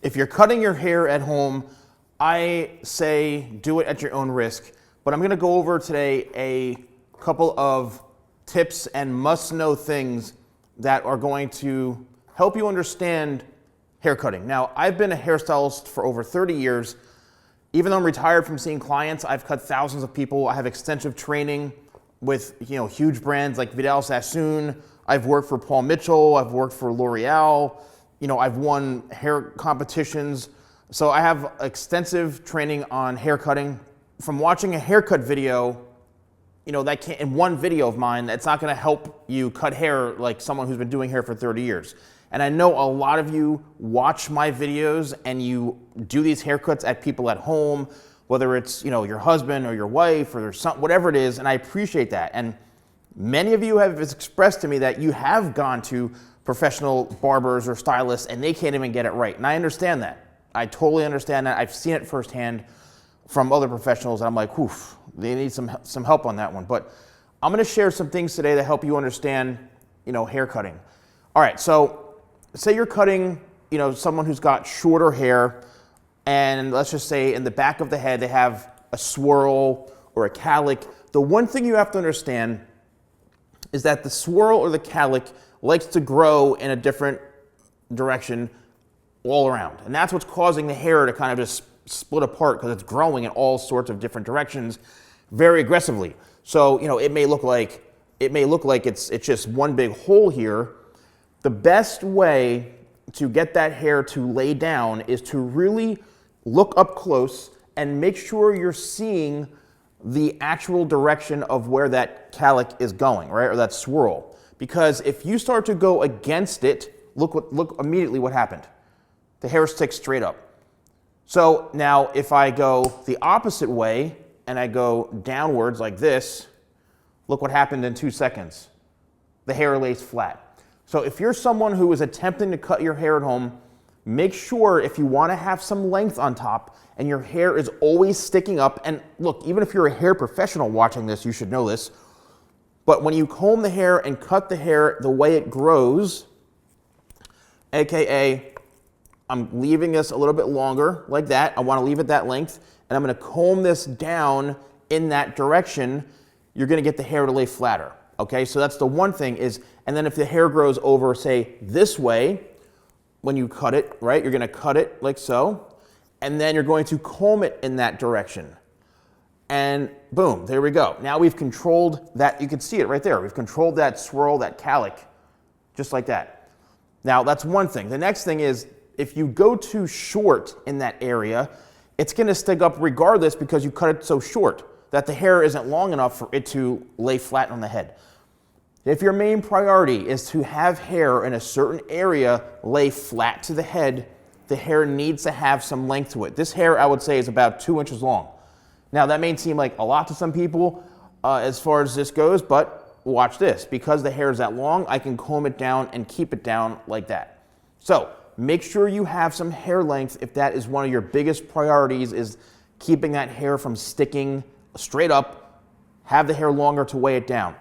If you're cutting your hair at home, I say do it at your own risk. But I'm gonna go over today a couple of tips and must-know things that are going to help you understand hair cutting. Now, I've been a hairstylist for over 30 years. Even though I'm retired from seeing clients, I've cut thousands of people. I have extensive training with huge brands like Vidal Sassoon. I've worked for Paul Mitchell. I've worked for L'Oreal. I've won hair competitions. So I have extensive training on hair cutting. From watching a haircut video, that can't, in one video of mine, that's not gonna help you cut hair like someone who's been doing hair for 30 years. And I know a lot of you watch my videos and you do these haircuts at people at home, whether it's your husband or your wife or their son, whatever it is, and I appreciate that. And many of you have expressed to me that you have gone to professional barbers or stylists and they can't even get it right. And I understand that. I totally understand that. I've seen it firsthand from other professionals and I'm like, oof, they need some help on that one. But I'm gonna share some things today that help you understand, hair cutting. All right, so say you're cutting, someone who's got shorter hair, and let's just say in the back of the head they have a swirl or a cowlick. The one thing you have to understand is that the swirl or the cowlick likes to grow in a different direction all around. And that's what's causing the hair to kind of just split apart because it's growing in all sorts of different directions very aggressively. So, it may look like it's just one big hole here. The best way to get that hair to lay down is to really look up close and make sure you're seeing the actual direction of where that cowlick is going, right? Or that swirl. Because if you start to go against it, look immediately what happened. The hair sticks straight up. So now if I go the opposite way and I go downwards like this, look what happened in 2 seconds. The hair lays flat. So if you're someone who is attempting to cut your hair at home, make sure if you want to have some length on top and your hair is always sticking up, and look, even if you're a hair professional watching this, you should know this, but when you comb the hair and cut the hair the way it grows, AKA, I'm leaving this a little bit longer like that. I want to leave it that length, and I'm going to comb this down in that direction. You're going to get the hair to lay flatter. Okay, so that's the one thing is, and then if the hair grows over, say, this way, when you cut it, right, you're going to cut it like so, and then you're going to comb it in that direction. And boom, there we go. Now we've controlled that. You can see it right there. We've controlled that swirl, that cowlick, just like that. Now that's one thing. The next thing is if you go too short in that area, it's going to stick up regardless because you cut it so short that the hair isn't long enough for it to lay flat on the head. If your main priority is to have hair in a certain area lay flat to the hair needs to have some length to it. This hair, I would say, is about 2 inches long. Now, that may seem like a lot to some people as far as this goes, but watch this. Because the hair is that long, I can comb it down and keep it down like that. So make sure you have some hair length if that is one of your biggest priorities, is keeping that hair from sticking straight up. Have the hair longer to weigh it down.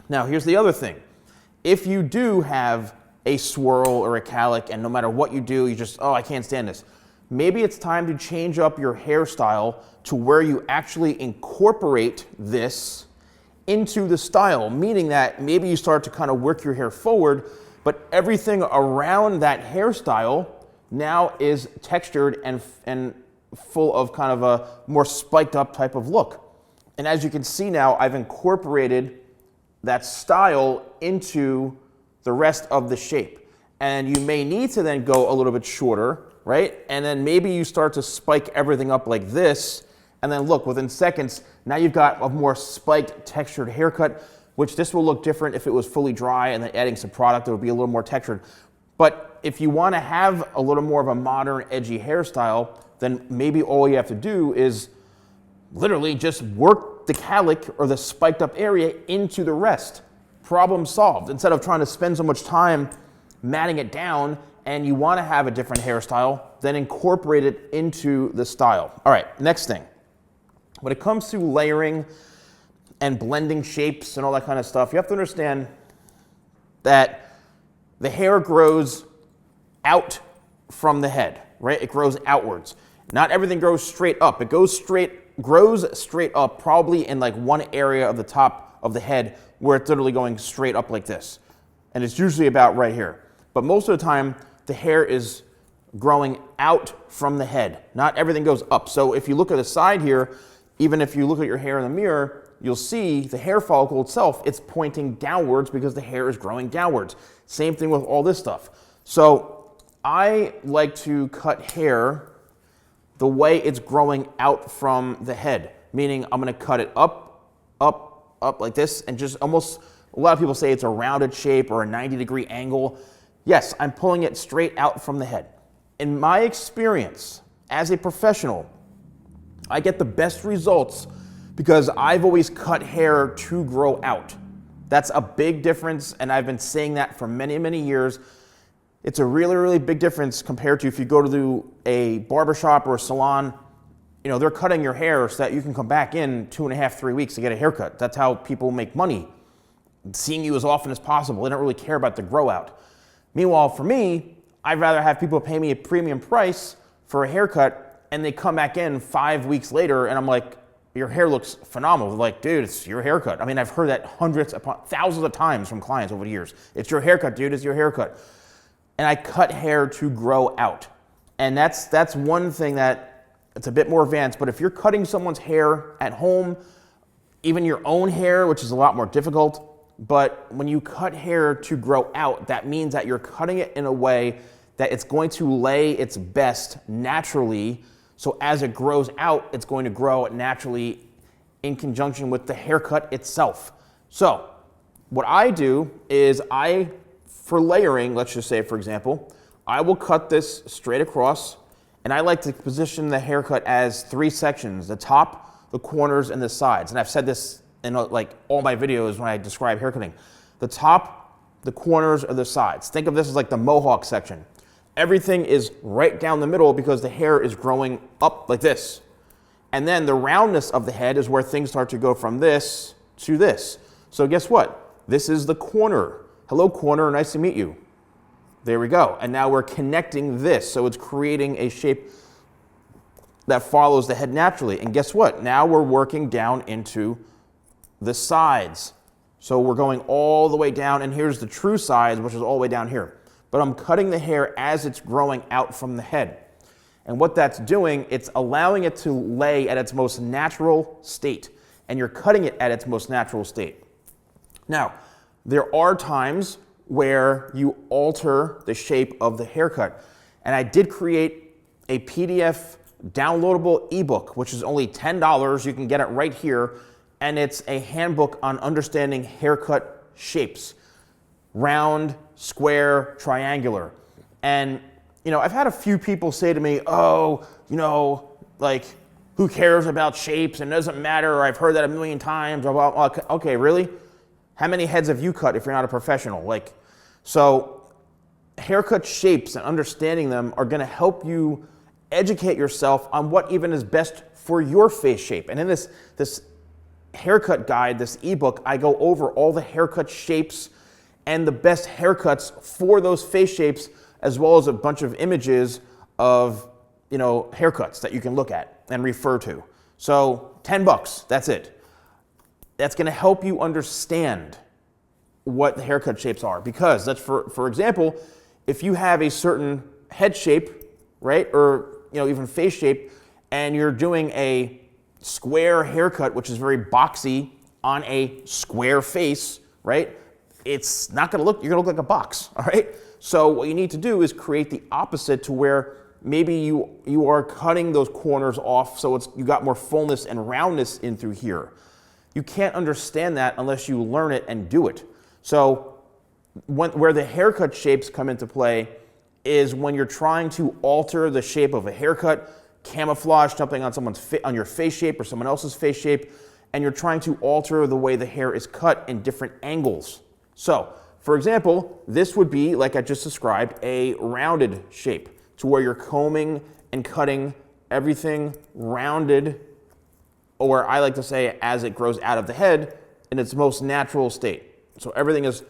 Now, here's the other thing. If you do have a swirl or a cowlick, and no matter what you do, you just, I can't stand this. Maybe it's time to change up your hairstyle to where you actually incorporate this into the style, meaning that maybe you start to kind of work your hair forward, but everything around that hairstyle now is textured and full of kind of a more spiked up type of look. And as you can see now, I've incorporated that style into the rest of the shape. And you may need to then go a little bit shorter, right? And then maybe you start to spike everything up like this, and then look, within seconds, now you've got a more spiked, textured haircut, which this will look different if it was fully dry and then adding some product, it would be a little more textured. But if you want to have a little more of a modern, edgy hairstyle, then maybe all you have to do is literally just work the cowlick or the spiked up area into the rest. Problem solved. Instead of trying to spend so much time matting it down and you want to have a different hairstyle, then incorporate it into the style. All right, next thing. When it comes to layering and blending shapes and all that kind of stuff, you have to understand that the hair grows out from the head, right? It grows outwards. Not everything grows straight up. It grows straight up, probably in like one area of the top of the head where it's literally going straight up like this. And it's usually about right here. But most of the time, the hair is growing out from the head. Not everything goes up. So if you look at the side here, even if you look at your hair in the mirror, you'll see the hair follicle itself, it's pointing downwards because the hair is growing downwards. Same thing with all this stuff. So I like to cut hair the way it's growing out from the head, meaning I'm gonna cut it up, up, up like this, and just almost, a lot of people say it's a rounded shape or a 90-degree angle. Yes, I'm pulling it straight out from the head. In my experience, as a professional, I get the best results because I've always cut hair to grow out. That's a big difference, and I've been saying that for many, many years. It's a really, really big difference compared to if you go to a barbershop or a salon, you know, they're cutting your hair so that you can come back in 2.5, 3 weeks to get a haircut. That's how people make money, seeing you as often as possible. They don't really care about the grow out. Meanwhile, for me, I'd rather have people pay me a premium price for a haircut and they come back in 5 weeks later and I'm like, your hair looks phenomenal. They're like, dude, it's your haircut. I mean, I've heard that hundreds upon thousands of times from clients over the years. It's your haircut, dude, it's your haircut. And I cut hair to grow out. And that's one thing that it's a bit more advanced, but if you're cutting someone's hair at home, even your own hair, which is a lot more difficult, but when you cut hair to grow out, that means that you're cutting it in a way that it's going to lay its best naturally. So as it grows out, it's going to grow naturally in conjunction with the haircut itself. So what I do is for layering, let's just say, for example, I will cut this straight across, and I like to position the haircut as 3 sections: the top, the corners, and the sides. And I've said this in like all my videos when I describe haircutting. The top, the corners, or the sides. Think of this as like the mohawk section. Everything is right down the middle because the hair is growing up like this. And then the roundness of the head is where things start to go from this to this. So guess what? This is the corner. Hello, corner, nice to meet you. There we go. And now we're connecting this. So it's creating a shape that follows the head naturally. And guess what? Now we're working down into the sides. So we're going all the way down, and here's the true sides, which is all the way down here. But I'm cutting the hair as it's growing out from the head. And what that's doing, it's allowing it to lay at its most natural state. And you're cutting it at its most natural state. Now, there are times where you alter the shape of the haircut. And I did create a PDF downloadable ebook, which is only $10. You can get it right here. And it's a handbook on understanding haircut shapes: round, square, triangular. And, you know, I've had a few people say to me, oh, you know, like, who cares about shapes and it doesn't matter, or I've heard that a million times. Okay, really? How many heads have you cut if you're not a professional? Like, so haircut shapes and understanding them are gonna help you educate yourself on what even is best for your face shape. And in this haircut guide, this ebook, I go over all the haircut shapes and the best haircuts for those face shapes, as well as a bunch of images of, you know, haircuts that you can look at and refer to. So $10, that's it. That's gonna help you understand what the haircut shapes are, because that's for example, if you have a certain head shape, right, or, you know, even face shape, and you're doing a square haircut, which is very boxy on a square face, right? It's not gonna look, you're gonna look like a box, all right? So what you need to do is create the opposite, to where maybe you are cutting those corners off so you got more fullness and roundness in through here. You can't understand that unless you learn it and do it. So where the haircut shapes come into play is when you're trying to alter the shape of a haircut, camouflage something on your face shape or someone else's face shape, and you're trying to alter the way the hair is cut in different angles. So, for example, this would be, like I just described, a rounded shape, to where you're combing and cutting everything rounded, or I like to say as it grows out of the head in its most natural state. So everything is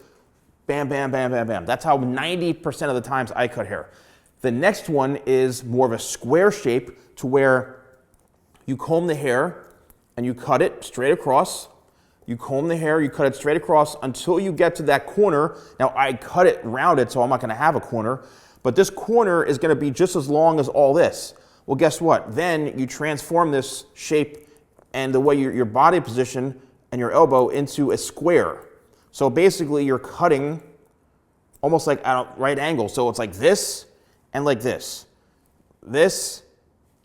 bam, bam, bam, bam, bam. That's how 90% of the times I cut hair. The next one is more of a square shape to where you comb the hair and you cut it straight across. You comb the hair, you cut it straight across until you get to that corner. Now I cut it rounded, so I'm not gonna have a corner, but this corner is gonna be just as long as all this. Well, guess what? Then you transform this shape and the way your body position and your elbow into a square. So basically you're cutting almost like at a right angle. So it's like this and like this. This,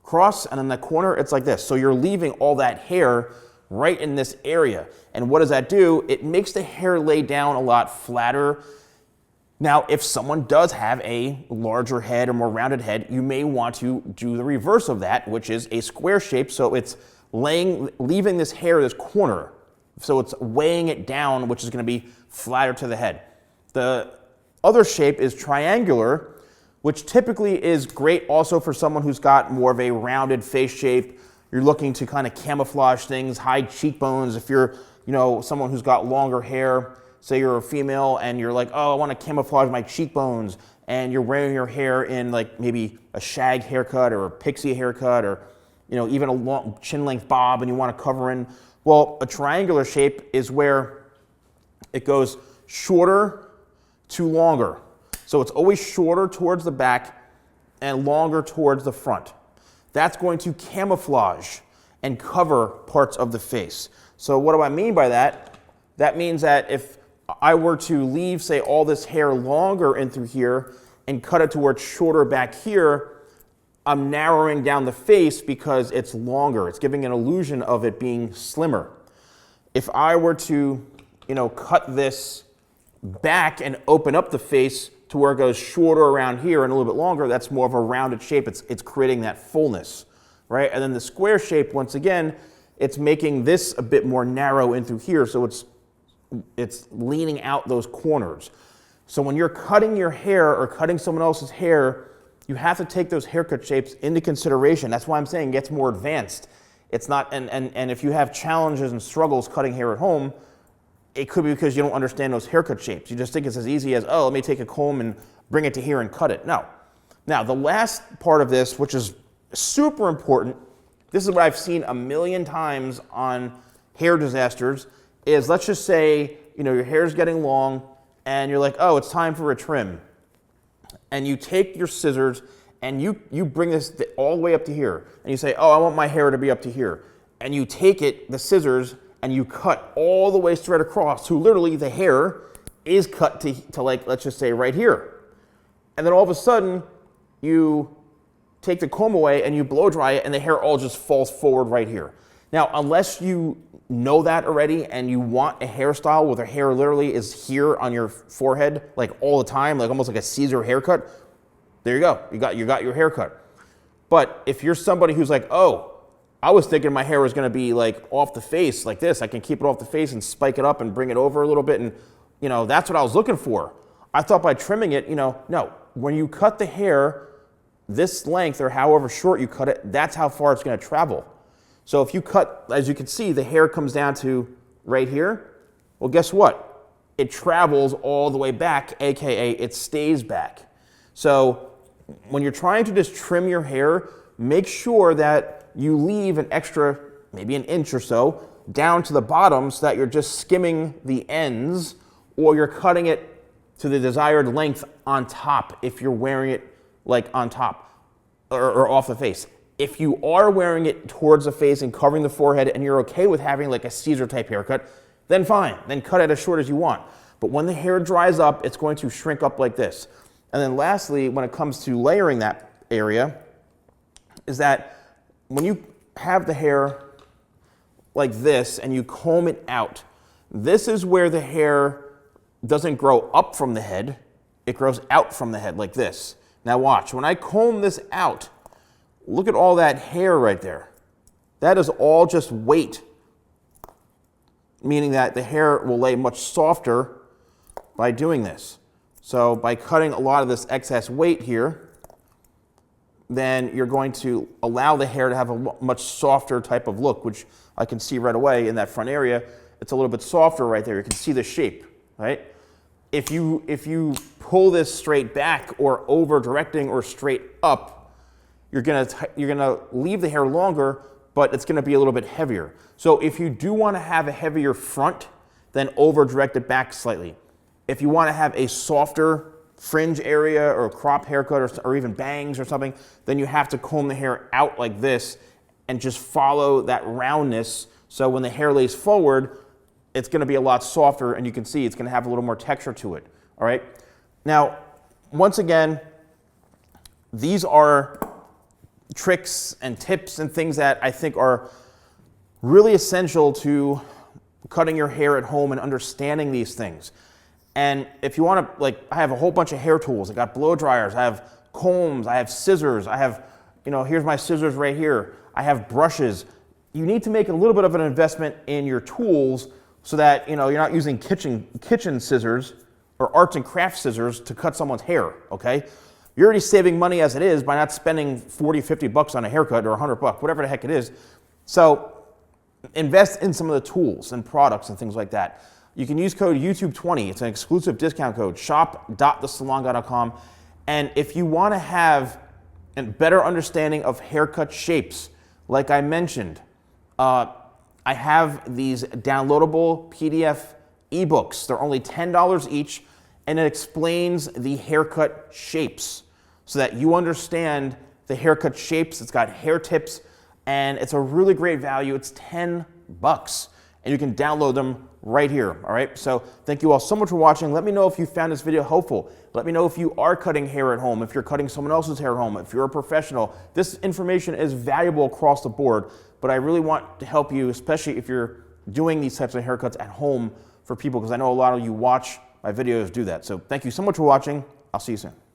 cross, and in the corner, it's like this. So you're leaving all that hair right in this area. And what does that do? It makes the hair lay down a lot flatter. Now, if someone does have a larger head or more rounded head, you may want to do the reverse of that, which is a square shape. So it's leaving this hair, this corner. So it's weighing it down, which is going to be flatter to the head. The other shape is triangular, which typically is great also for someone who's got more of a rounded face shape. You're looking to kind of camouflage things, hide cheekbones. If you're, someone who's got longer hair, say you're a female and you're like, oh, I want to camouflage my cheekbones, and you're wearing your hair in like maybe a shag haircut or a pixie haircut or, even a long chin length bob, and you want to cover in. Well, a triangular shape is where it goes shorter to longer. So it's always shorter towards the back and longer towards the front. That's going to camouflage and cover parts of the face. So what do I mean by that? That means that if I were to leave, say, all this hair longer in through here and cut it to where it's shorter back here, I'm narrowing down the face because it's longer. It's giving an illusion of it being slimmer. If I were to, cut this back and open up the face to where it goes shorter around here and a little bit longer, that's more of a rounded shape. It's creating that fullness, right? And then the square shape, once again, it's making this a bit more narrow in through here, so it's leaning out those corners. So when you're cutting your hair or cutting someone else's hair, you have to take those haircut shapes into consideration. That's why I'm saying it gets more advanced. It's not, and if you have challenges and struggles cutting hair at home, it could be because you don't understand those haircut shapes. You just think it's as easy as, oh, let me take a comb and bring it to here and cut it. No. Now, the last part of this, which is super important, this is what I've seen a million times on hair disasters, is let's just say, your hair's getting long and you're like, oh, it's time for a trim. And you take your scissors and you bring this all the way up to here. And you say, oh, I want my hair to be up to here. And you take it, the scissors, and you cut all the way straight across. So literally the hair is cut to like, let's just say right here. And then all of a sudden, you take the comb away and you blow dry it and the hair all just falls forward right here. Now, unless you know that already and you want a hairstyle where the hair literally is here on your forehead like all the time, like almost like a Caesar haircut, there you go. You got your haircut. But if you're somebody who's like, oh, I was thinking my hair was going to be like off the face like this. I can keep it off the face and spike it up and bring it over a little bit. And, that's what I was looking for. I thought by trimming it, no. When you cut the hair this length or however short you cut it, that's how far it's going to travel. So if you cut, as you can see, the hair comes down to right here. Well, guess what? It travels all the way back, AKA it stays back. So when you're trying to just trim your hair, make sure that you leave an extra, maybe an inch or so, down to the bottom so that you're just skimming the ends, or you're cutting it to the desired length on top if you're wearing it like on top or off the face. If you are wearing it towards the face and covering the forehead and you're okay with having like a Caesar type haircut, then fine, then cut it as short as you want. But when the hair dries up, it's going to shrink up like this. And then lastly, when it comes to layering that area, is that when you have the hair like this and you comb it out, this is where the hair doesn't grow up from the head, it grows out from the head like this. Now watch, when I comb this out, look at all that hair right there. That is all just weight, meaning that the hair will lay much softer by doing this. So by cutting a lot of this excess weight here, then you're going to allow the hair to have a much softer type of look, which I can see right away in that front area. It's a little bit softer right there. You can see the shape, right? if you pull this straight back or over directing or straight up, you're gonna leave the hair longer, but it's gonna be a little bit heavier. So if you do wanna have a heavier front, then over direct it back slightly. If you wanna have a softer fringe area or crop haircut or even bangs or something, then you have to comb the hair out like this and just follow that roundness. So when the hair lays forward, it's gonna be a lot softer, and you can see it's gonna have a little more texture to it, all right? Now, once again, these are tricks and tips and things that I think are really essential to cutting your hair at home and understanding these things. And if you wanna, like, I have a whole bunch of hair tools. I got blow dryers, I have combs, I have scissors, I have, here's my scissors right here. I have brushes. You need to make a little bit of an investment in your tools so that you're not using kitchen scissors or arts and crafts scissors to cut someone's hair, okay? You're already saving money as it is by not spending 40, 50 bucks on a haircut or 100 bucks, whatever the heck it is. So invest in some of the tools and products and things like that. You can use code YouTube20. It's an exclusive discount code, shop.thesalonguy.com. And if you want to have a better understanding of haircut shapes, like I mentioned, I have these downloadable PDF ebooks. They're only $10 each, and it explains the haircut shapes so that you understand the haircut shapes. It's got hair tips, and it's a really great value. It's 10 bucks, and you can download them right here, all right? So thank you all so much for watching. Let me know if you found this video helpful. Let me know if you are cutting hair at home, if you're cutting someone else's hair at home, if you're a professional. This information is valuable across the board, but I really want to help you, especially if you're doing these types of haircuts at home for people, because I know a lot of you watch my videos do that. So thank you so much for watching. I'll see you soon.